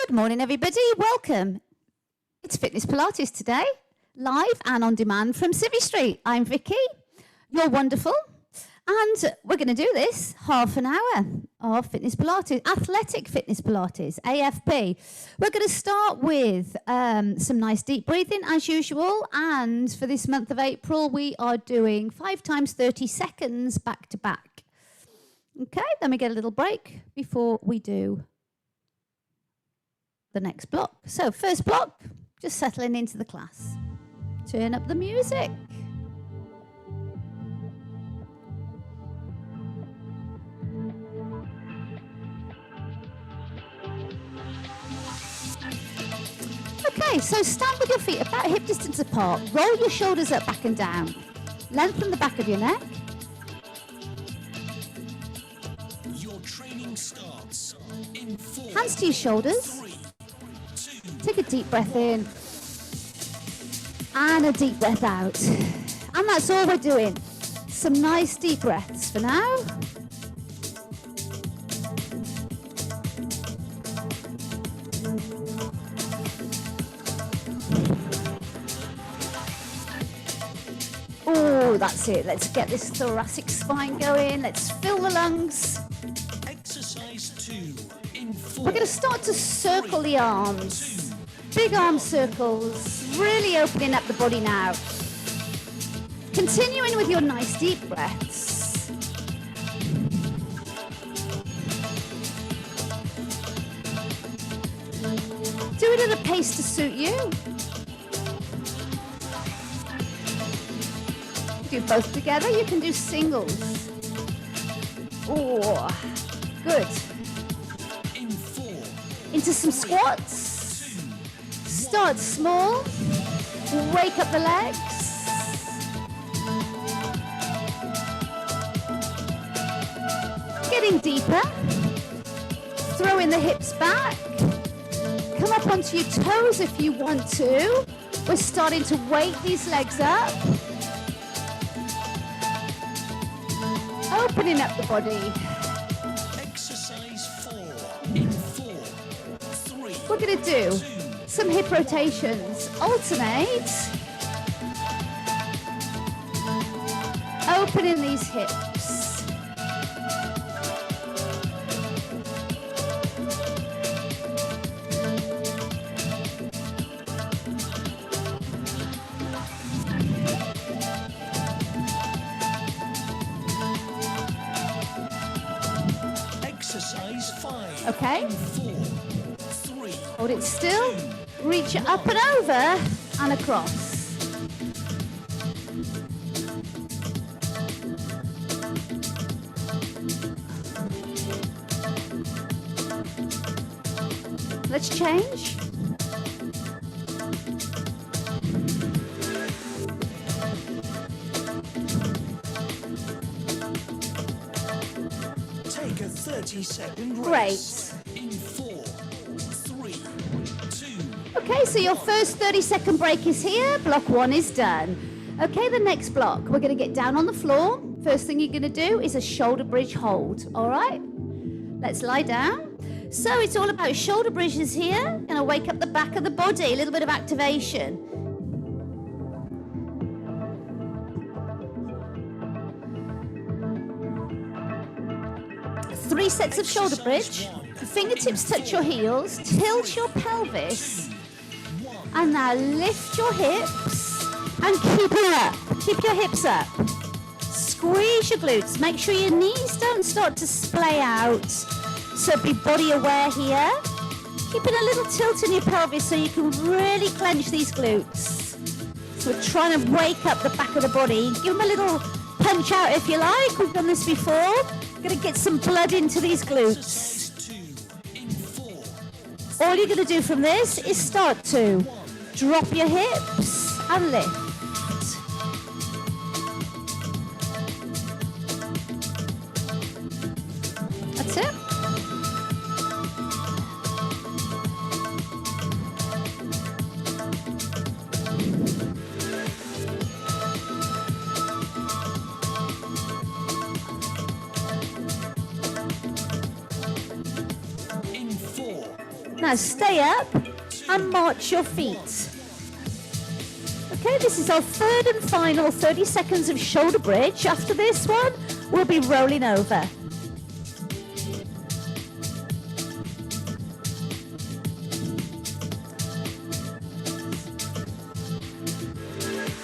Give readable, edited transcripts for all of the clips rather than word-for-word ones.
Good morning, everybody. Welcome. It's Fitness Pilates today, live and on demand from Civvy Street. I'm Vicky. You're wonderful. And we're going to do this half an hour of Fitness Pilates, Athletic Fitness Pilates, AFP. We're going to start with some nice deep breathing as usual. And for this month of April, we are doing 5 times 30 seconds back to back. Okay, then we get a little break before we do the next block. So first block, just settling into the class. Turn up the music. Okay, so stand with your feet about hip distance apart. Roll your shoulders up, back and down. Lengthen the back of your neck. Your training starts in 4, Hands to your shoulders. 3, 2, Take a deep breath in. And a deep breath out. And that's all we're doing. Some nice deep breaths for now. Oh, that's it. Let's get this thoracic spine going. Let's fill the lungs. exercise 2 in 4. We're going to start to circle the arms. Big arm circles. Really opening up the body now. Continuing with your nice deep breaths. Do it at a pace to suit you. Do both together. You can do singles. Oh, good. In 4, Into some squats. Start small. Wake up the legs. Getting deeper. Throwing the hips back. Come up onto your toes if you want to. We're starting to wake these legs up. Opening up the body. exercise 4 in 4, 3, We're going to do 2, some hip rotations. Alternate. Opening these hips. exercise 5 Okay. in 4, 3, Hold it still. Reach it up and over and across. Let's change. take a 30-second Great. rest in 4, 3, 2, Okay, so your first 30-second break is here. Block 1 is done. Okay, the next block, we're going to get down on the floor. First thing you're going to do is a shoulder bridge hold, all right? Let's lie down. So it's all about shoulder bridges here. Going to wake up the back of the body, a little bit of activation. Three sets of shoulder bridge. Fingertips touch your heels. Tilt your pelvis. And now lift your hips and keep it up. Keep your hips up. Squeeze your glutes. Make sure your knees don't start to splay out. So be body aware here. Keeping a little tilt in your pelvis so you can really clench these glutes. So we're trying to wake up the back of the body. Give them a little punch out if you like. We've done this before. Going to get some blood into these glutes. exercise 2 in 4, All you're going to do from this is start to drop your hips and lift. That's it. Now stay up and march your feet. Okay, this is our third and final 30 seconds of shoulder bridge. After this one, we'll be rolling over.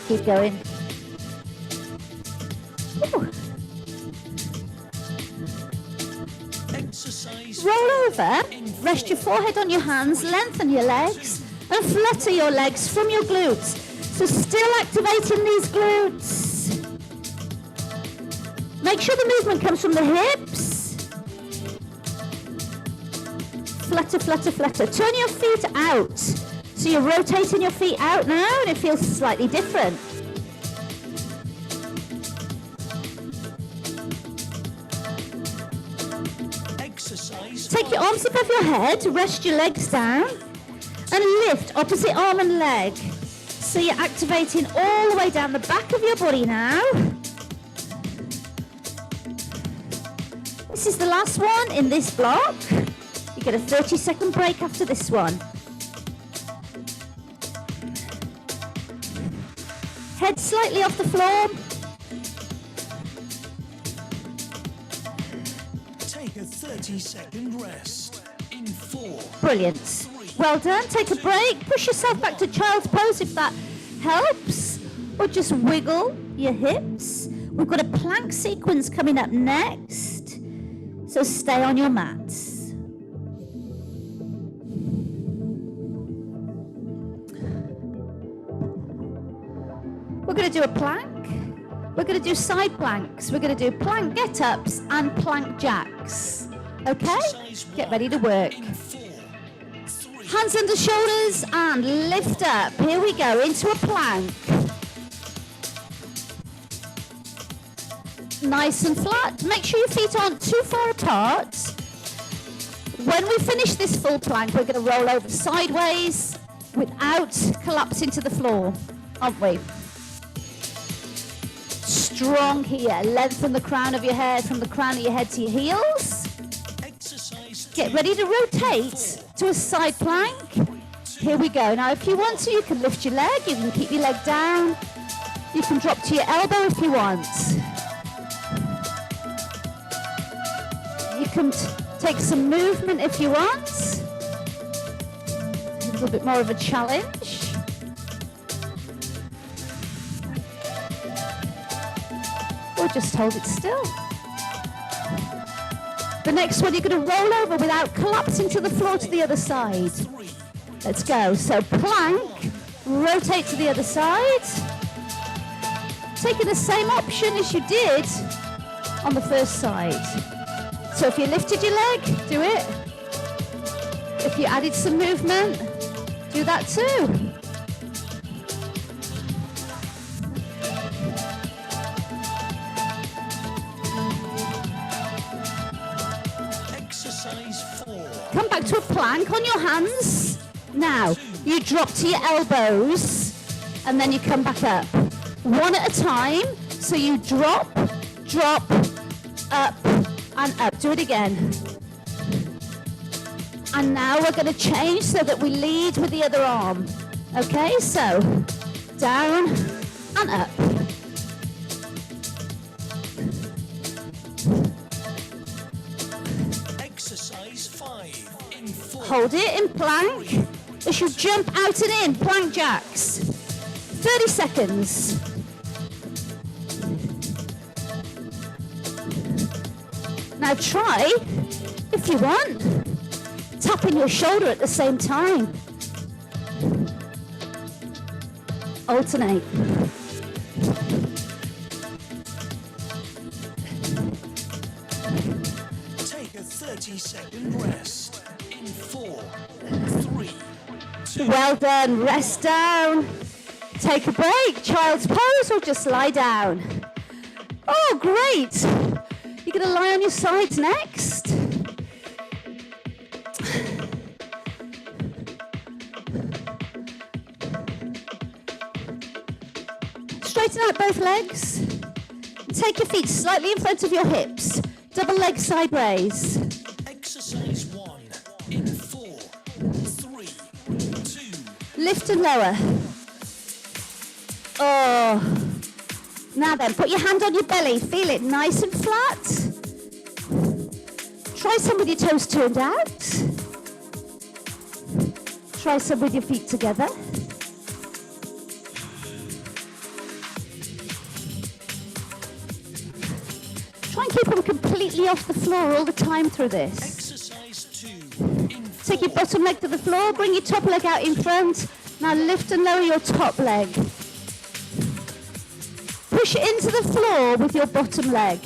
Keep going. Ooh. Roll over, rest your forehead on your hands, lengthen your legs, and flutter your legs from your glutes. So still activating these glutes. Make sure the movement comes from the hips. Flutter, flutter, flutter. Turn your feet out. So you're rotating your feet out now, and it feels slightly different. Take your arms above your head, rest your legs down, and lift opposite arm and leg. So you're activating all the way down the back of your body now. This is the last one in this block. You get a 30-second break after this one. Head slightly off the floor. Take a 30-second rest in 4. Brilliant. Well done. Take a break. Push yourself back to child's pose if that helps. Or just wiggle your hips. We've got a plank sequence coming up next. So stay on your mats. We're going to do a plank. We're going to do side planks. We're going to do plank get-ups and plank jacks. Okay? Get ready to work. Hands under shoulders and lift up. Here we go, into a plank. Nice and flat. Make sure your feet aren't too far apart. When we finish this full plank, we're going to roll over sideways without collapsing to the floor, aren't we? Strong here. Lengthen the crown of your head from the crown of your head to your heels. Get ready to rotate to a side plank. Here we go. Now, if you want to, you can lift your leg. You can keep your leg down. You can drop to your elbow if you want. You can take some movement if you want. A little bit more of a challenge. Or just hold it still. The next one, you're going to roll over without collapsing to the floor to the other side. Let's go. So plank, rotate to the other side. Taking the same option as you did on the first side. So if you lifted your leg, do it. If you added some movement, do that too. Come back to a plank on your hands. Now, you drop to your elbows and then you come back up. One at a time. So you drop, drop, up, and up. Do it again. And now we're going to change so that we lead with the other arm. Okay, so down and up. Hold it in plank. As you jump out and in, plank jacks. 30 seconds. Now try, if you want, tapping your shoulder at the same time. Alternate. Take a 30-second rest. 4, 3, 2. Well done. Rest down. Take a break. Child's pose or just lie down. Oh, great. You're going to lie on your sides next. Straighten out both legs. Take your feet slightly in front of your hips. Double leg side raise. Exercise 1 in 4, Lift and lower. Oh. Now then, put your hand on your belly. Feel it nice and flat. Try some with your toes turned out. Try some with your feet together. Try and keep them completely off the floor all the time through this. Exercise 2. Take your bottom leg to the floor, bring your top leg out in front. Now lift and lower your top leg. Push it into the floor with your bottom leg.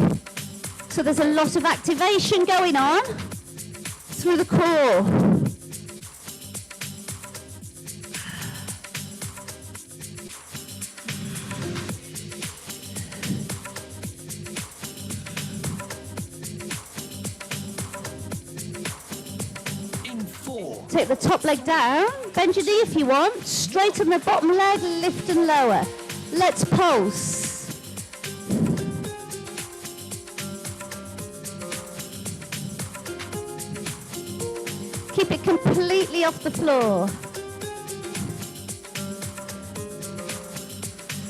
So there's a lot of activation going on through the core. Take the top leg down, bend your knee if you want, straighten the bottom leg, lift and lower. Let's pulse. Keep it completely off the floor.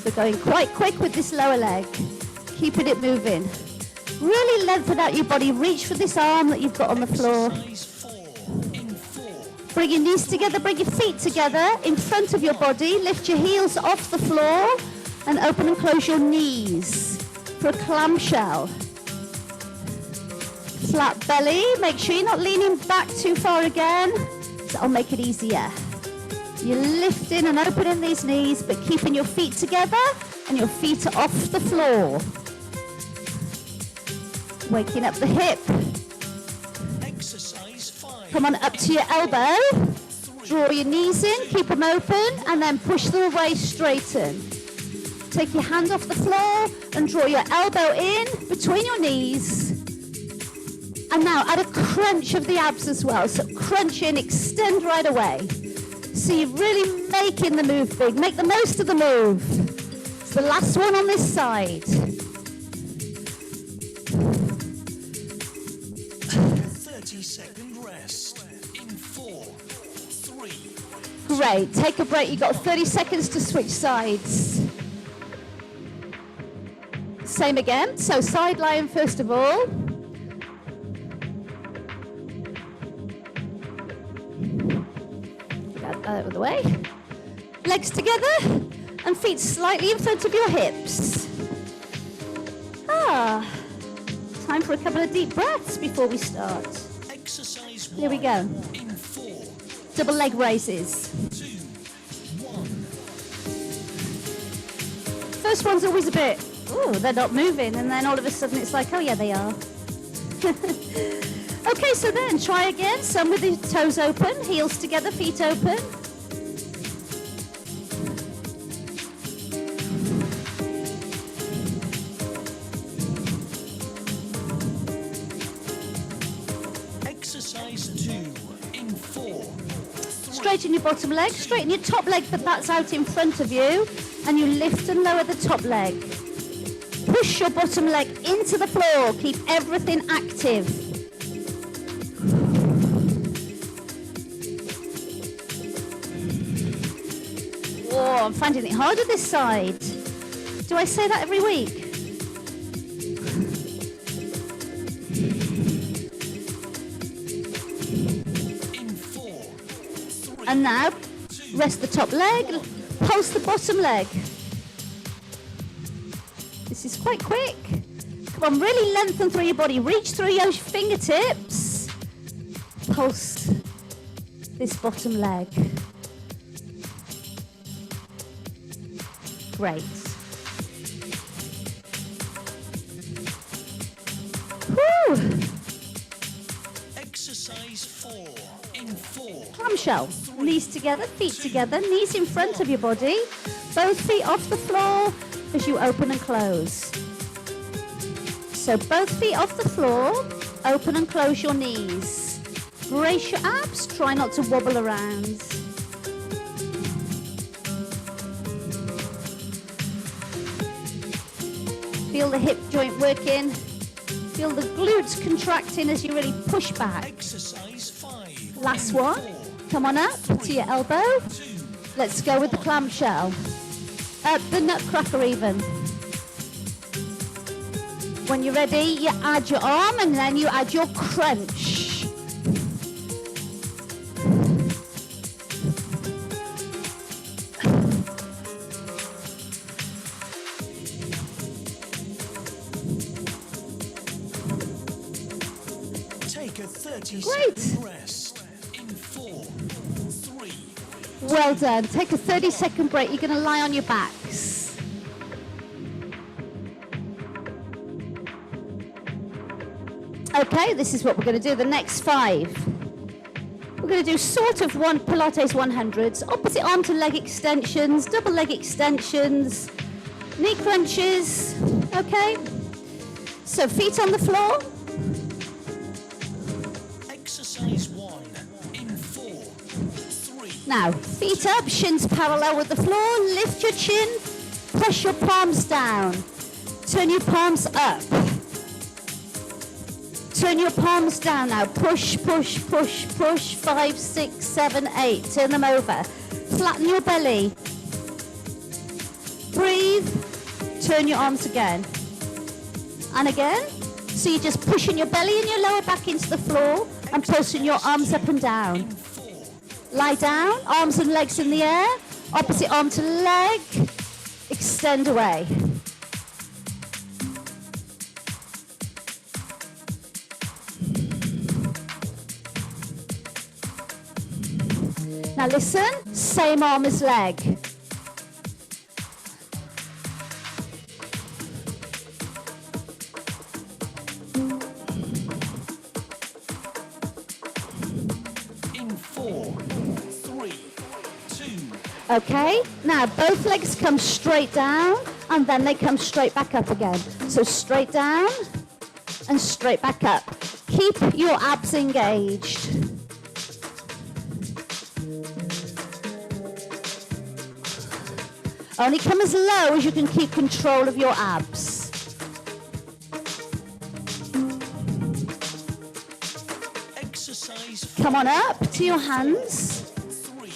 We're going quite quick with this lower leg, keeping it moving. Really lengthen out your body, reach for this arm that you've got on the floor. Bring your knees together, bring your feet together in front of your body. Lift your heels off the floor and open and close your knees for a clamshell. Flat belly, make sure you're not leaning back too far again. That'll make it easier. You're lifting and opening these knees, but keeping your feet together and your feet are off the floor. Waking up the hip. Come on up to your elbow, draw your knees in, keep them open, and then push them away, straighten. Take your hand off the floor and draw your elbow in between your knees. And now add a crunch of the abs as well. So crunch in, extend right away. So you're really making the move big. Make the most of the move. It's the last one on this side. 30-second rest in 4, 3. Great, take a break. You've got 30 seconds to switch sides. Same again, so side lying first of all. Get that out of the way. Legs together and feet slightly in front of your hips. Time for a couple of deep breaths before we start. Exercise 1. Here we go. In 4. Double leg raises. 2, 1. First one's always a bit, oh, they're not moving, and then all of a sudden it's like, oh yeah, they are. Okay, so then try again. Some with the toes open, heels together, feet open. Exercise 2 in 4. Straighten your bottom leg, straighten your top leg, but that's out in front of you, and you lift and lower the top leg. Push your bottom leg into the floor, keep everything active. Oh, I'm finding it harder this side. Do I say that every week? And now, rest the top leg, pulse the bottom leg. This is quite quick. Come on, really lengthen through your body. Reach through your fingertips. Pulse this bottom leg. Great. Woo! Exercise 4 in 4. Clamshell. Knees together, feet together, knees in front of your body. Both feet off the floor as you open and close. So both feet off the floor, open and close your knees. Brace your abs, try not to wobble around. Feel the hip joint working. Feel the glutes contracting as you really push back. Exercise 5. Last one. Come on up to your elbow. Let's go with the clamshell. The nutcracker even. When you're ready, you add your arm and then you add your crunch. Take a 30 Great. second rest in 4, 3. Well done. Take a 30-second break. You're going to lie on your backs. Okay, this is what we're going to do. The next 5. We're going to do sort of one Pilates 100s, opposite arm to leg extensions, double leg extensions, knee crunches. Okay. So feet on the floor. Exercise 1 in 4, 3. Now, feet up, shins parallel with the floor. Lift your chin, press your palms down. Turn your palms up. Turn your palms down now. Push, push, push, push. 5, 6, 7, 8. Turn them over. Flatten your belly. Breathe. Turn your arms again. And again. So you're just pushing your belly and your lower back into the floor and pulsing your arms up and down. Lie down, arms and legs in the air. Opposite arm to leg. Extend away. Now listen, same arm as leg. In 4, 3, 2. Okay, now both legs come straight down and then they come straight back up again. So straight down and straight back up. Keep your abs engaged. Only come as low as you can keep control of your abs. Exercise Come on up to your hands. 3.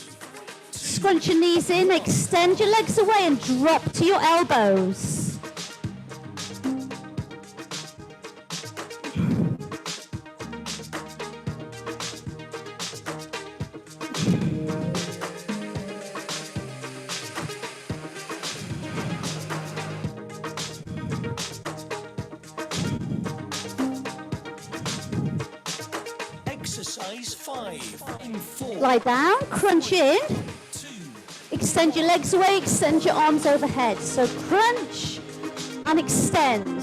Scrunch your knees in, extend your legs away and drop to your elbows. Exercise 5 in 4, Lie down, crunch in. 2. Extend your legs away, extend your arms overhead. So crunch and extend.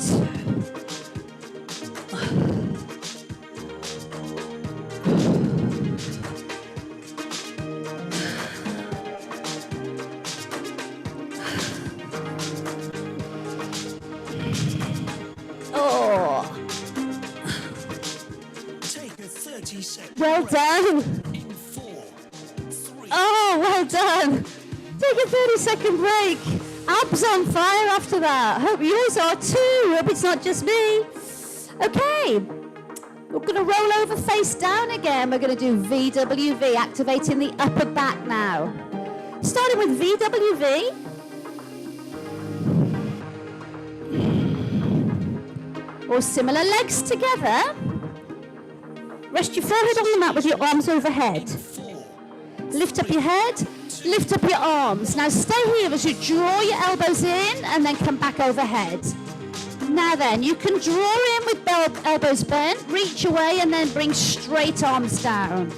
Oh, Take a 30 second well done. in 4, 3. Oh, well done. Take a 30-second break. Abs on fire after that. Hope yours are too. Hope it's not just me. Okay. We're going to roll over face down again. We're going to do VWV, activating the upper back now. Starting with VWV. Or similar, legs together. Rest your forehead on the mat with your arms overhead. Lift up your head, lift up your arms. Now stay here as you draw your elbows in and then come back overhead. Now then, you can draw in with elbows bent, reach away and then bring straight arms down.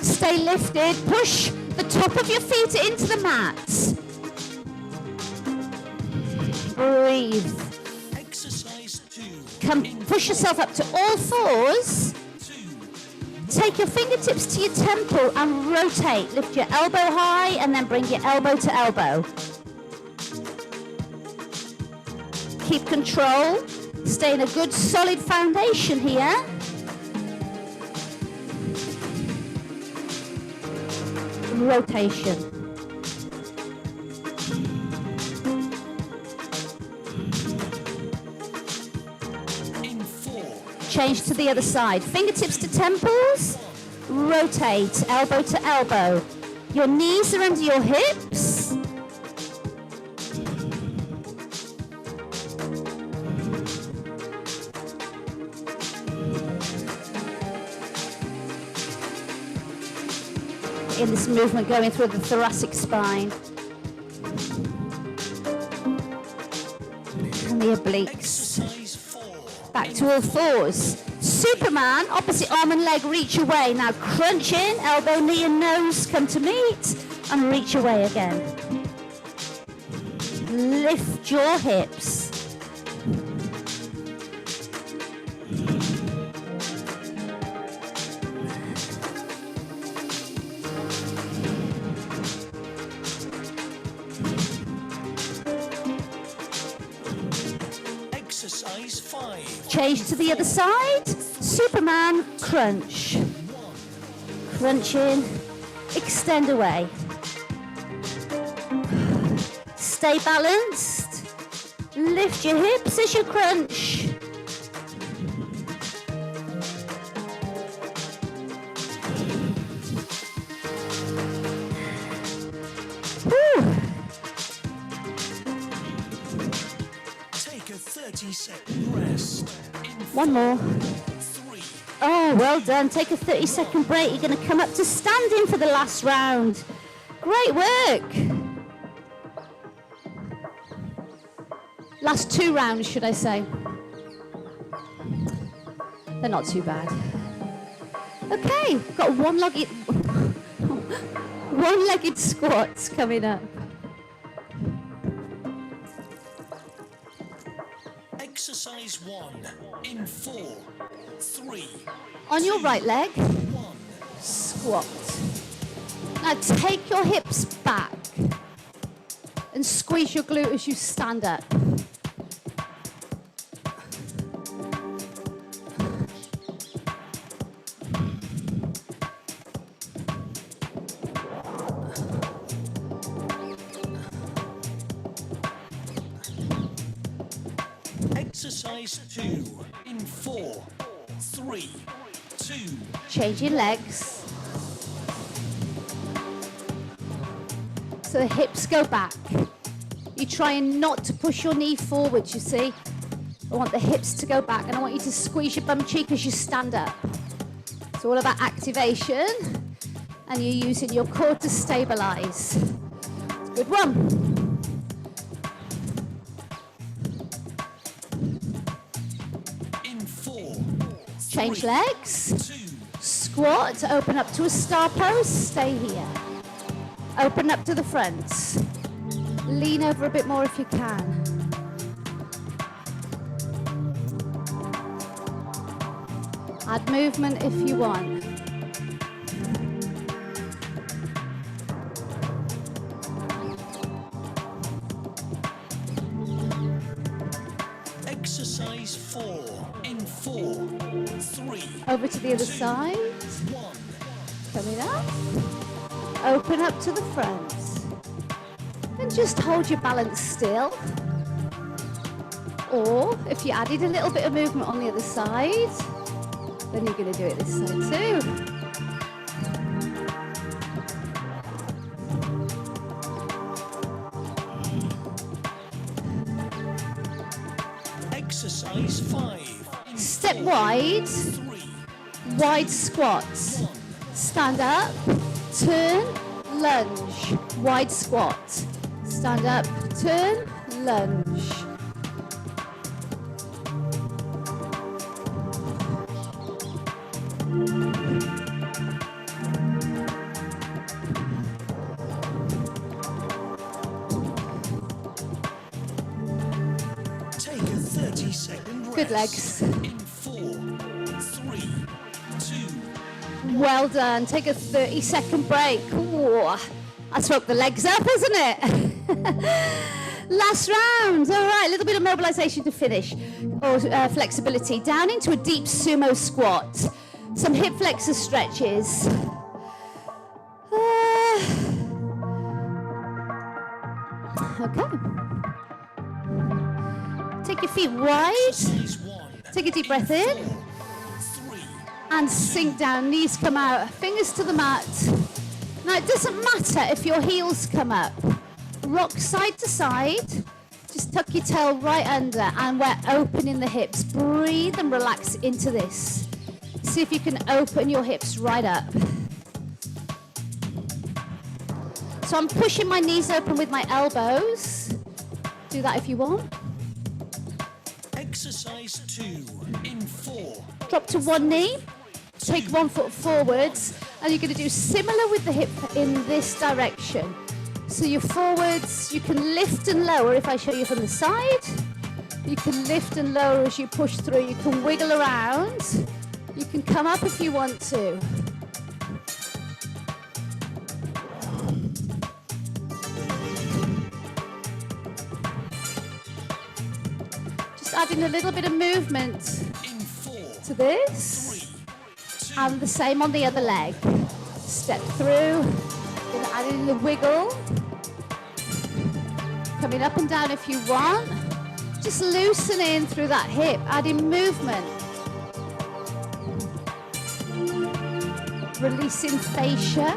Stay lifted, push the top of your feet into the mat. Breathe. Exercise 2 Come, push yourself up to all fours. 2. Take your fingertips to your temple and rotate. Lift your elbow high and then bring your elbow to elbow. Keep control. Stay in a good solid foundation here. Rotation. In 4, Change to the other side. Fingertips to temples. Rotate, elbow to elbow. Your knees are under your hips. In this movement going through the thoracic spine. And the obliques. Back to all fours. Superman, opposite arm and leg, reach away. Now crunch in, elbow, knee and nose come to meet, and reach away again. Lift your hips. Exercise 5. Change to the other side. Superman, crunch. Crunch in, extend away. Stay balanced. Lift your hips as you crunch. Whew. Take a 30-second rest. One more. 3. Oh, well done. Take a 30-second break. You're going to come up to standing for the last round. Great work. Last 2 rounds, should I say. They're not too bad. Okay, got one-legged squats coming up. Exercise 1 in 4, 3. On your right leg, 1. squat. Now take your hips back and squeeze your glute as you stand up. Exercise 2 in 4, 3, 2. Changing legs. So the hips go back. You're trying not to push your knee forward, you see. I want the hips to go back and I want you to squeeze your bum cheek as you stand up. It's all about activation and you're using your core to stabilize. It's a good one. Change legs. 2. Squat, open up to a star pose, stay here. Open up to the front. Lean over a bit more if you can. Add movement if you want. Exercise 4 in 4, 3. Over to the other side. 1. Coming up. Open up to the front. And just hold your balance still. Or if you added a little bit of movement on the other side, then you're going to do it this side too. Exercise 5 in Step 4, wide. 3. Wide squats. Stand up, turn, lunge. Wide squat. Stand up, turn, lunge. Take a 30-second rest. Good legs. In 4, 3, 2. Well done. Take a 30-second break. Ooh, that's woke the legs up, isn't it? Last round. All right, a little bit of mobilization to finish, or flexibility. Down into a deep sumo squat. Some hip flexor stretches. Okay. Take your feet wide. Exercise 1 Take a deep breath in. And sink down, knees come out, fingers to the mat. Now it doesn't matter if your heels come up. Rock side to side, just tuck your tail right under and we're opening the hips. Breathe and relax into this. See if you can open your hips right up. So I'm pushing my knees open with my elbows. Do that if you want. Exercise 2 in 4. Drop to one knee. Take 1 foot forwards, and you're going to do similar with the hip in this direction. So you're forwards, you can lift and lower if I show you from the side. You can lift and lower as you push through. You can wiggle around. You can come up if you want to. Just adding a little bit of movement to this. And the same on the other leg. Step through, then adding the wiggle. Coming up and down if you want. Just loosening through that hip, adding movement. Releasing fascia.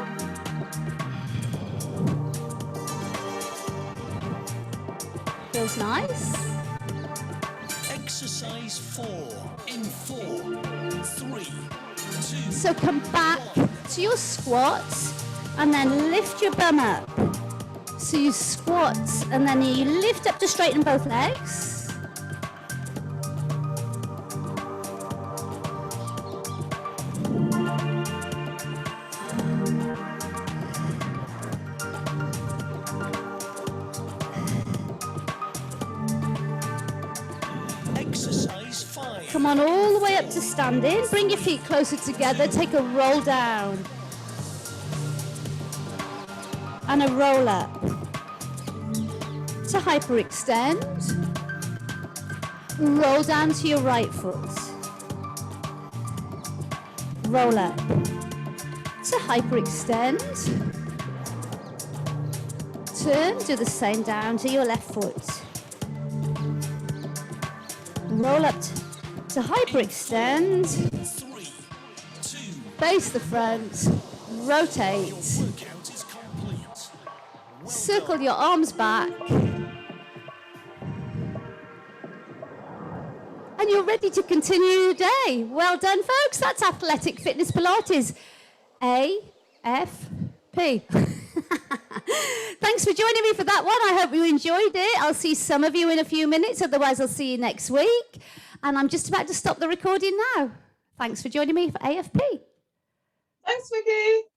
Feels nice. Exercise 4 in 4, 3, 2. So come back to your squats and then lift your bum up. So you squat and then you lift up to straighten both legs. Exercise 5. Come on all the way up to standing. Bring your feet closer together. Take a roll down. And a roll up. To hyperextend. Roll down to your right foot. Roll up. To hyperextend. Turn, do the same down to your left foot. Roll up to hyperextend. 3, 2. Face the front. Rotate. Workout is complete. Circle your arms back. And you're ready to continue your day. Well done, folks. That's Athletic Fitness Pilates. AFP. Thanks for joining me for that one. I hope you enjoyed it. I'll see some of you in a few minutes. Otherwise, I'll see you next week. And I'm just about to stop the recording now. Thanks for joining me for AFP. Thanks, Vicky.